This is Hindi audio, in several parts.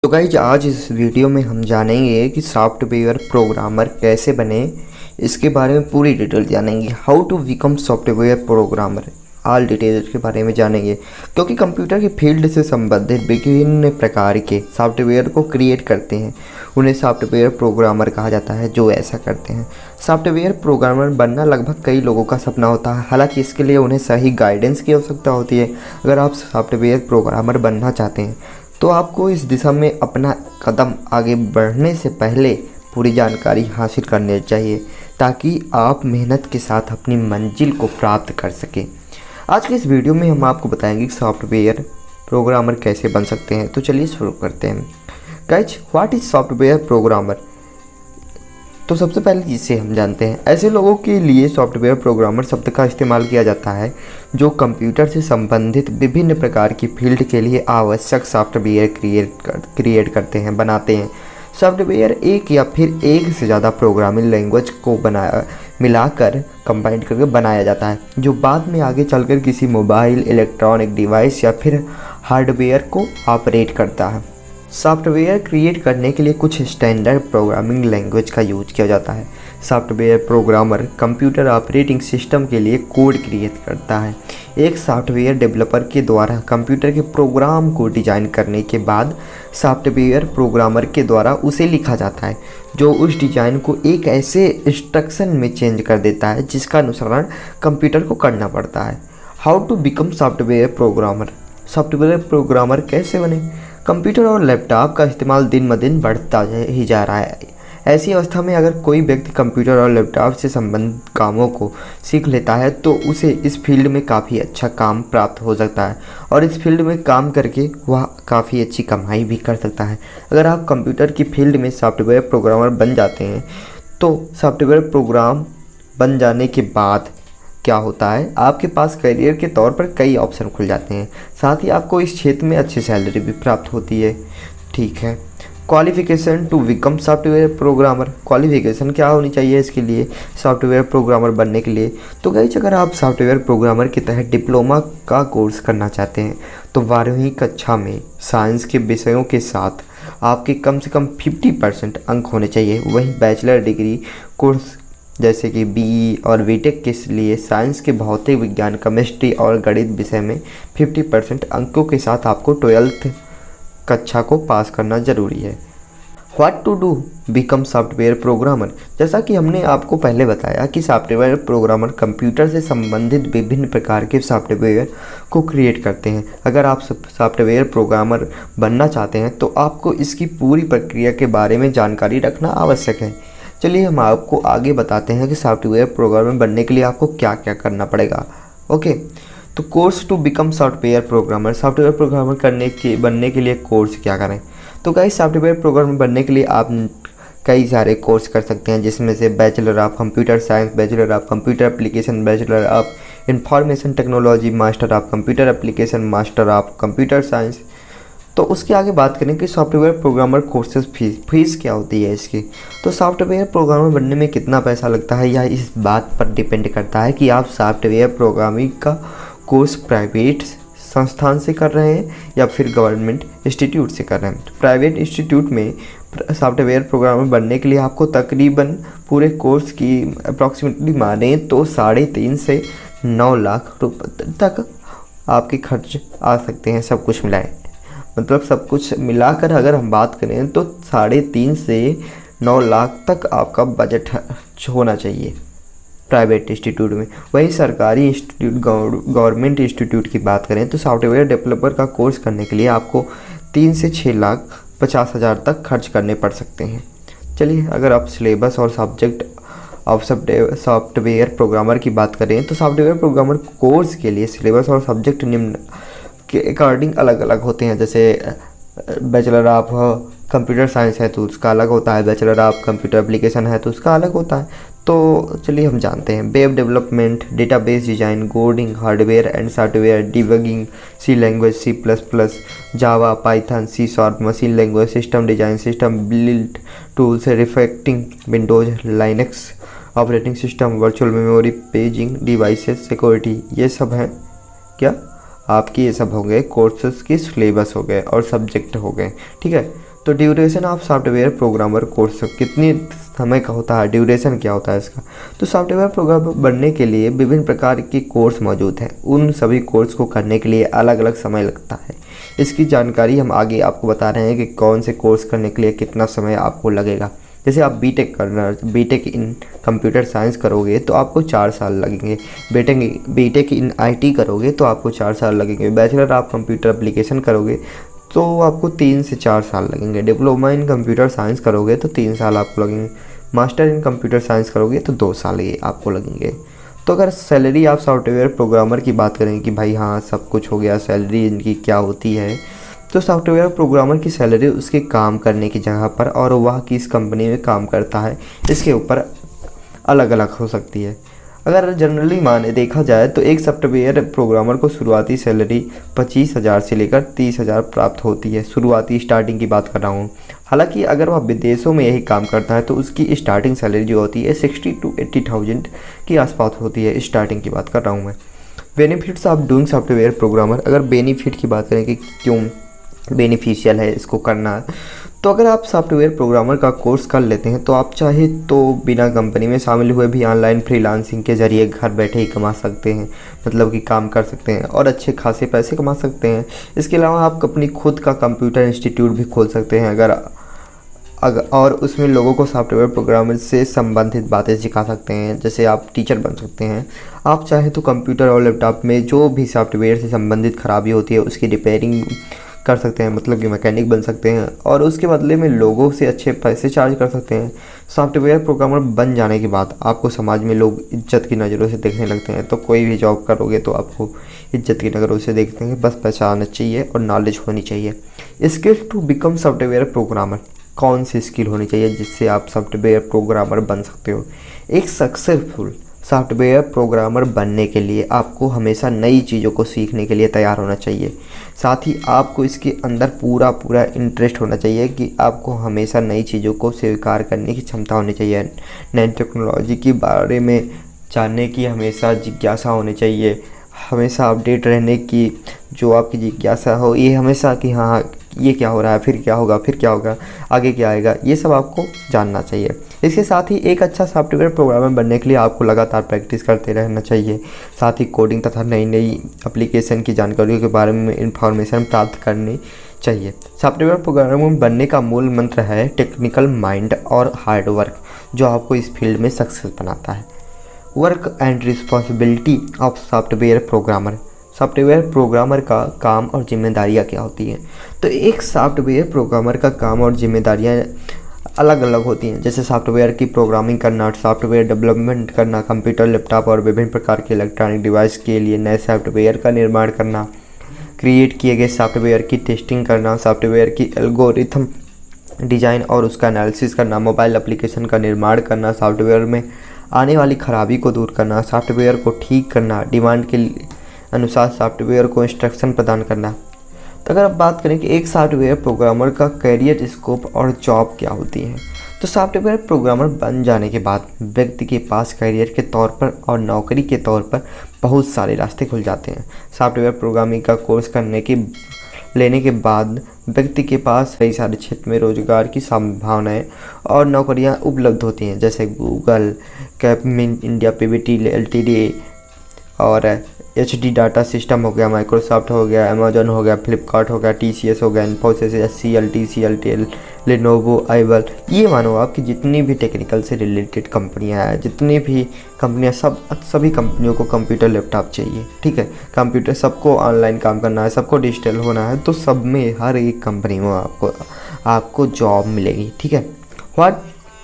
तो गाइज आज इस वीडियो में हम जानेंगे कि सॉफ्टवेयर प्रोग्रामर कैसे बने। इसके बारे में पूरी डिटेल जानेंगे। How to become software programmer, all details के बारे में जानेंगे। क्योंकि कंप्यूटर के फील्ड से संबंधित विभिन्न प्रकार के सॉफ्टवेयर को क्रिएट करते हैं, उन्हें सॉफ्टवेयर प्रोग्रामर कहा जाता है जो ऐसा करते हैं। सॉफ्टवेयर प्रोग्रामर बनना लगभग कई लोगों का सपना होता है, हालांकि इसके लिए उन्हें सही गाइडेंस की आवश्यकता होती है। अगर आप सॉफ्टवेयर प्रोग्रामर बनना चाहते हैं तो आपको इस दिशा में अपना कदम आगे बढ़ने से पहले पूरी जानकारी हासिल करनी चाहिए, ताकि आप मेहनत के साथ अपनी मंजिल को प्राप्त कर सकें। आज के इस वीडियो में हम आपको बताएंगे कि सॉफ्टवेयर प्रोग्रामर कैसे बन सकते हैं। तो चलिए शुरू करते हैं। Guys, what is software programmer? तो सबसे पहले जिसे हम जानते हैं, ऐसे लोगों के लिए सॉफ्टवेयर प्रोग्रामर शब्द का इस्तेमाल किया जाता है जो कंप्यूटर से संबंधित विभिन्न प्रकार की फील्ड के लिए आवश्यक सॉफ्टवेयर क्रिएट करते हैं, बनाते हैं। सॉफ्टवेयर एक या फिर एक से ज़्यादा प्रोग्रामिंग लैंग्वेज को मिलाकर कंबाइन करके बनाया जाता है, जो बाद में आगे चलकर किसी मोबाइल, इलेक्ट्रॉनिक डिवाइस या फिर हार्डवेयर को ऑपरेट करता है। सॉफ्टवेयर क्रिएट करने के लिए कुछ स्टैंडर्ड प्रोग्रामिंग लैंग्वेज का यूज किया जाता है। Software programmer computer operating system के लिए कोड क्रिएट करता है। एक सॉफ्टवेयर डेवलपर के द्वारा कंप्यूटर के प्रोग्राम को डिजाइन करने के बाद सॉफ्टवेयर प्रोग्रामर के द्वारा उसे लिखा जाता है, जो उस डिजाइन को एक ऐसे इंस्ट्रक्शन में चेंज कर देता है जिसका अनुसरण कंप्यूटर को करना पड़ता है। How to become software programmer? Software programmer कैसे बने? कंप्यूटर और लैपटॉप का इस्तेमाल दिन ब दिन बढ़ता ही जा रहा है। ऐसी अवस्था में अगर कोई व्यक्ति कंप्यूटर और लैपटॉप से संबंधित कामों को सीख लेता है तो उसे इस फील्ड में काफ़ी अच्छा काम प्राप्त हो सकता है और इस फील्ड में काम करके वह काफ़ी अच्छी कमाई भी कर सकता है। अगर आप कंप्यूटर की फील्ड में सॉफ्टवेयर प्रोग्रामर बन जाते हैं तो सॉफ्टवेयर प्रोग्राम बन जाने के बाद क्या होता है, आपके पास करियर के तौर पर कई ऑप्शन खुल जाते हैं। साथ ही आपको इस क्षेत्र में अच्छी सैलरी भी प्राप्त होती है। ठीक है, qualification to become software programmer. Qualification क्या होनी चाहिए इसके लिए, सॉफ्टवेयर प्रोग्रामर बनने के लिए? तो गाइस, अगर आप सॉफ्टवेयर प्रोग्रामर के तहत डिप्लोमा का कोर्स करना चाहते हैं तो 12वीं कक्षा में साइंस के विषयों के साथ आपके कम से कम 50% अंक होने चाहिए। वहीं बैचलर डिग्री कोर्स जैसे कि बीई और बीटेक के लिए साइंस के भौतिक विज्ञान, केमिस्ट्री और गणित विषय में 50% अंकों के साथ आपको 12th कक्षा को पास करना ज़रूरी है। What to do become software programmer? जैसा कि हमने आपको पहले बताया कि सॉफ्टवेयर प्रोग्रामर कंप्यूटर से संबंधित विभिन्न प्रकार के सॉफ्टवेयर को क्रिएट करते हैं। अगर आप सॉफ्टवेयर प्रोग्रामर बनना चाहते हैं तो आपको इसकी पूरी प्रक्रिया के बारे में जानकारी रखना आवश्यक है। चलिए हम आपको आगे बताते हैं कि सॉफ्टवेयर प्रोग्रामर बनने के लिए आपको क्या क्या करना पड़ेगा। ओके, तो course to become software programmer. Software programmer बनने के लिए कोर्स क्या करें? तो गाइस, सॉफ्टवेयर प्रोग्रामर बनने के लिए आप कई सारे कोर्स कर सकते हैं, जिसमें से bachelor of computer science, bachelor of computer application, bachelor of information technology, master of computer application, master of computer science. तो उसके आगे बात करें कि सॉफ्टवेयर प्रोग्रामर कोर्सेज फीस क्या होती है इसकी। तो सॉफ्टवेयर प्रोग्रामर बनने में कितना पैसा लगता है, यह इस बात पर डिपेंड करता है कि आप सॉफ्टवेयर प्रोग्रामिंग का कोर्स प्राइवेट संस्थान से कर रहे हैं या फिर गवर्नमेंट इंस्टीट्यूट से कर रहे हैं। तो प्राइवेट इंस्टीट्यूट में सॉफ्टवेयर प्रोग्रामर बनने के लिए आपको तकरीबन पूरे कोर्स की अप्रॉक्सीमेटली माने तो 3.5 से 9 लाख रुपये तक आपके खर्च आ सकते हैं, सब कुछ मिलाए। मतलब सब कुछ मिलाकर अगर हम बात करें तो 3.5 से 9 लाख तक आपका बजट होना चाहिए प्राइवेट इंस्टीट्यूट में। वहीं सरकारी इंस्टीट्यूट, गवर्नमेंट इंस्टीट्यूट की बात करें तो सॉफ्टवेयर डेवलपर का कोर्स करने के लिए आपको 3 से 6,50,000 तक खर्च करने पड़ सकते हैं। चलिए, अगर आप सिलेबस और सब्जेक्ट ऑफ सॉफ्टवेयर प्रोग्रामर की बात करें तो सॉफ्टवेयर प्रोग्रामर कोर्स के लिए सिलेबस और सब्जेक्ट निम्न के अकॉर्डिंग अलग अलग होते हैं। जैसे बैचलर ऑफ कंप्यूटर साइंस है तो उसका अलग होता है, बैचलर ऑफ कंप्यूटर एप्लीकेशन है तो उसका अलग होता है। तो चलिए हम जानते हैं। Web development, database design, coding, hardware and software debugging, C language, C++, Java, Python, C#, machine language, system design, system build tools, refactoring, Windows, Linux operating system, virtual memory, paging devices, security, ये सब हैं क्या आपकी। ये सब हो गए कोर्सेज के सिलेबस हो गए और सब्जेक्ट हो गए। ठीक है, तो duration of software programmer course कितनी समय का होता है, ड्यूरेशन क्या होता है इसका। तो सॉफ्टवेयर प्रोग्रामर बनने के लिए विभिन्न प्रकार के कोर्स मौजूद हैं। उन सभी कोर्स को करने के लिए अलग अलग समय लगता है। इसकी जानकारी हम आगे आपको बता रहे हैं कि कौन से कोर्स करने के लिए कितना समय आपको लगेगा। जैसे आप बीटेक इन कंप्यूटर साइंस करोगे तो आपको 4 साल लगेंगे। बीटेक इन आईटी करोगे तो आपको 4 साल लगेंगे। बैचलर आप कंप्यूटर एप्लीकेशन करोगे तो आपको 3 से 4 साल लगेंगे। डिप्लोमा इन कंप्यूटर साइंस करोगे तो 3 साल आपको लगेंगे। मास्टर इन कंप्यूटर साइंस करोगे तो 2 साल ये आपको लगेंगे। तो अगर सैलरी आप सॉफ्टवेयर प्रोग्रामर की बात करें कि भाई हाँ सब कुछ हो गया, सैलरी इनकी क्या होती है, तो सॉफ्टवेयर प्रोग्रामर की सैलरी उसके काम करने की जगह पर और वह किस कंपनी में काम करता है इसके ऊपर अलग अलग हो सकती है। अगर जनरली माने देखा जाए तो एक सॉफ्टवेयर प्रोग्रामर को शुरुआती सैलरी 25,000 से लेकर 30,000 प्राप्त होती है। शुरुआती स्टार्टिंग की बात कर रहा हूँ। हालांकि अगर वह विदेशों में यही काम करता है तो उसकी स्टार्टिंग सैलरी जो होती है 60 to 80,000 के आसपास होती है। स्टार्टिंग की बात कर रहा हूँ मैं। Benefits of doing software programmer, अगर बेनिफिट की बात करें कि क्यों बेनिफिशियल है इसको करना, तो अगर आप सॉफ्टवेयर प्रोग्रामर का कोर्स कर लेते हैं तो आप चाहे तो बिना कंपनी में शामिल हुए भी ऑनलाइन फ्रीलांसिंग के ज़रिए घर बैठे ही कमा सकते हैं, मतलब कि काम कर सकते हैं और अच्छे खासे पैसे कमा सकते हैं। इसके अलावा आप अपनी खुद का कंप्यूटर इंस्टीट्यूट भी खोल सकते हैं अगर और उसमें लोगों को सॉफ्टवेयर प्रोग्रामर से संबंधित बातें सिखा सकते हैं। जैसे आप टीचर बन सकते हैं। आप चाहे तो कंप्यूटर और लैपटॉप में जो भी सॉफ्टवेयर से संबंधित खराबी होती है उसकी रिपेयरिंग कर सकते हैं, मतलब कि मैकेनिक बन सकते हैं और उसके बदले में लोगों से अच्छे पैसे चार्ज कर सकते हैं। सॉफ्टवेयर प्रोग्रामर बन जाने के बाद आपको समाज में लोग इज्जत की नज़रों से देखने लगते हैं। तो कोई भी जॉब करोगे तो आपको इज्जत की नज़रों से देखते हैं। बस पहचान चाहिए और नॉलेज होनी चाहिए। Skill to become software programmer, कौन सी स्किल होनी चाहिए जिससे आप सॉफ्टवेयर प्रोग्रामर बन सकते हो। एक सक्सेसफुल सॉफ्टवेयर प्रोग्रामर बनने के लिए आपको हमेशा नई चीज़ों को सीखने के लिए तैयार होना चाहिए। साथ ही आपको इसके अंदर पूरा इंटरेस्ट होना चाहिए कि आपको हमेशा नई चीज़ों को स्वीकार करने की क्षमता होनी चाहिए। नई टेक्नोलॉजी के बारे में जानने की हमेशा जिज्ञासा होनी चाहिए। हमेशा अपडेट रहने की जो आपकी जिज्ञासा हो, ये हमेशा कि हाँ ये क्या हो रहा है, फिर क्या होगा, आगे क्या आएगा, ये सब आपको जानना चाहिए। इसके साथ ही एक अच्छा सॉफ्टवेयर प्रोग्रामर बनने के लिए आपको लगातार प्रैक्टिस करते रहना चाहिए। साथ ही कोडिंग तथा नई एप्लीकेशन की जानकारियों के बारे में इंफॉर्मेशन प्राप्त करनी चाहिए। सॉफ्टवेयर प्रोग्रामर बनने का मूल मंत्र है टेक्निकल माइंड और हार्ड वर्क, जो आपको इस फील्ड में सक्सेस बनाता है। Work and responsibility of software programmer, software programmer का काम और जिम्मेदारियां क्या होती हैं। तो एक सॉफ्टवेयर प्रोग्रामर का काम और जिम्मेदारियां अलग अलग होती हैं। जैसे सॉफ्टवेयर की प्रोग्रामिंग करना, सॉफ्टवेयर डेवलपमेंट करना, कंप्यूटर, लैपटॉप और विभिन्न प्रकार के इलेक्ट्रॉनिक डिवाइस के लिए नए सॉफ्टवेयर का निर्माण करना, क्रिएट किए गए सॉफ्टवेयर की टेस्टिंग करना, सॉफ्टवेयर की एल्गोरिथम डिज़ाइन और उसका एनालिसिस करना, मोबाइल एप्लीकेशन का निर्माण करना, सॉफ्टवेयर में आने वाली खराबी को दूर करना, सॉफ्टवेयर को ठीक करना, डिमांड के अनुसार सॉफ्टवेयर को इंस्ट्रक्शन प्रदान करना। तो अगर आप बात करें कि एक सॉफ्टवेयर प्रोग्रामर का करियर स्कोप और जॉब क्या होती है, तो सॉफ्टवेयर प्रोग्रामर बन जाने के बाद व्यक्ति के पास करियर के तौर पर और नौकरी के तौर पर बहुत सारे रास्ते खुल जाते हैं। सॉफ्टवेयर प्रोग्रामिंग का कोर्स लेने के बाद व्यक्ति के पास कई सारे क्षेत्र में रोजगार की संभावनाएं और नौकरियां उपलब्ध होती हैं। जैसे गूगल, कैपमिन इंडिया पीवीटी एलटीडी और एचडी डाटा सिस्टम हो गया, माइक्रोसॉफ्ट हो गया, अमेजन हो गया, फ्लिपकार्ट हो गया, टीसीएस हो गया, इन्फोसिस, एचसीएल, टीसीएल, लेनोवो, आईबल, ये मानो आपकी जितनी भी टेक्निकल से रिलेटेड कंपनियां हैं, जितनी भी कंपनियां, सभी कंपनियों को कंप्यूटर लैपटॉप चाहिए। ठीक है, कंप्यूटर सबको ऑनलाइन काम करना है, सबको डिजिटल होना है, तो सब में हर एक कंपनी में आपको जॉब मिलेगी। ठीक है। What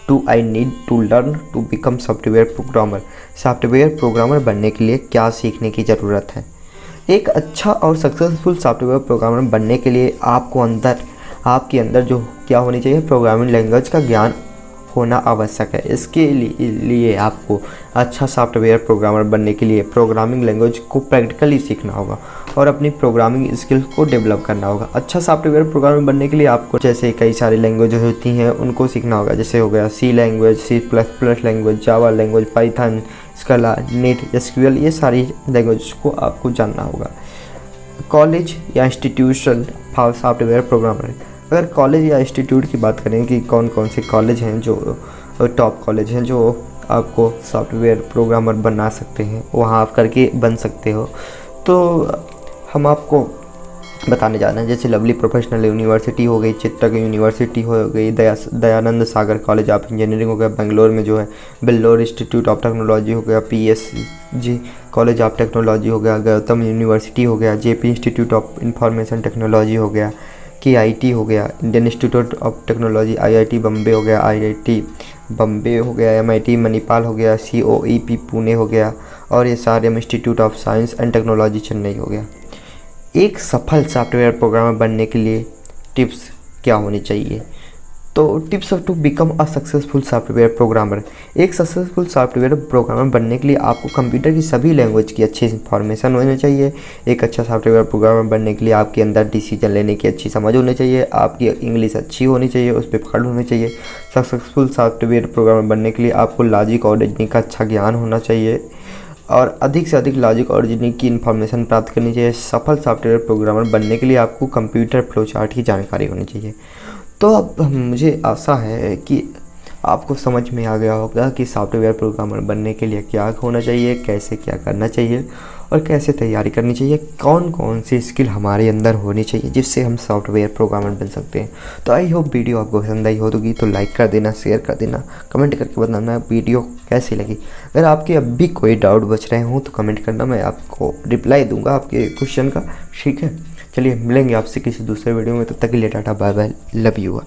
do I need to learn to become software programmer, software programmer बनने के लिए क्या सीखने की ज़रूरत है। एक अच्छा और सक्सेसफुल सॉफ्टवेयर प्रोग्रामर बनने के लिए आपके अंदर जो क्या होनी चाहिए, प्रोग्रामिंग लैंग्वेज का ज्ञान होना आवश्यक है। इसके लिए आपको अच्छा सॉफ्टवेयर प्रोग्रामर बनने के लिए प्रोग्रामिंग लैंग्वेज को प्रैक्टिकली सीखना होगा और अपनी प्रोग्रामिंग स्किल्स को डेवलप करना होगा। अच्छा सॉफ्टवेयर प्रोग्रामर बनने के लिए आपको जैसे कई सारी लैंग्वेज होती हैं उनको सीखना होगा। जैसे हो गया C language, C++ language, Java language, Python, Scala, net, SQL, ये सारी लैंग्वेज को आपको जानना होगा। कॉलेज या इंस्टीट्यूशन फॉर सॉफ्टवेयर प्रोग्रामर, अगर कॉलेज या इंस्टीट्यूट की बात करें कि कौन कौन से कॉलेज हैं जो टॉप कॉलेज हैं जो आपको सॉफ्टवेयर प्रोग्रामर बना सकते हैं, वहाँ आप करके बन सकते हो, तो हम आपको बताने जा रहे हैं। जैसे लवली प्रोफेशनल यूनिवर्सिटी हो गई, चित्रक यूनिवर्सिटी हो गई, दयानंद सागर कॉलेज ऑफ इंजीनियरिंग हो गया बेंगलोर में जो है, बिल्लोर इंस्टीट्यूट ऑफ टेक्नोलॉजी हो गया, PSG कॉलेज ऑफ टेक्नोलॉजी हो गया, गौतम यूनिवर्सिटी हो गया, JP institute of information technology हो गया, KIT हो गया, Indian institute of technology, IIT Bombay हो गया, IIT बम्बे हो गया, MIT मणिपाल हो गया, COEP पुणे हो गया, और SRM institute of science and technology Chennai हो गया। एक सफल सॉफ्टवेयर प्रोग्रामर बनने के लिए टिप्स क्या होनी चाहिए? तो tips to become a successful software programmer. एक सक्सेसफुल सॉफ्टवेयर प्रोग्रामर बनने के लिए आपको कंप्यूटर की सभी लैंग्वेज की अच्छी इन्फॉर्मेशन होनी चाहिए। एक अच्छा सॉफ्टवेयर प्रोग्रामर बनने के लिए आपके अंदर डिसीजन लेने की अच्छी समझ होनी चाहिए, आपकी इंग्लिश अच्छी होनी चाहिए, उस पर पकड़ होनी चाहिए। सक्सेसफुल सॉफ्टवेयर प्रोग्रामर बनने के लिए आपको लॉजिक और रीजनिंग का अच्छा ज्ञान होना चाहिए और अधिक से अधिक लॉजिक और रीजनिंग की इन्फॉर्मेशन प्राप्त करनी चाहिए। सफल सॉफ्टवेयर प्रोग्रामर बनने के लिए आपको कंप्यूटर फ्लो चार्ट की जानकारी होनी चाहिए। तो अब मुझे आशा है कि आपको समझ में आ गया होगा कि सॉफ्टवेयर प्रोग्रामर बनने के लिए क्या होना चाहिए, कैसे क्या करना चाहिए और कैसे तैयारी करनी चाहिए, कौन कौन सी स्किल हमारे अंदर होनी चाहिए जिससे हम सॉफ्टवेयर प्रोग्रामर बन सकते हैं। तो आई होप वीडियो आपको पसंद आई होगी तो लाइक कर देना, शेयर कर देना, कमेंट करके बताना वीडियो कैसी लगी। अगर आपके अब भी कोई डाउट बच रहे हों तो कमेंट करना, मैं आपको रिप्लाई दूंगा आपके क्वेश्चन का। ठीक है, चलिए मिलेंगे आपसे किसी दूसरे वीडियो में, तब तक के लिए tata bye bye, love you.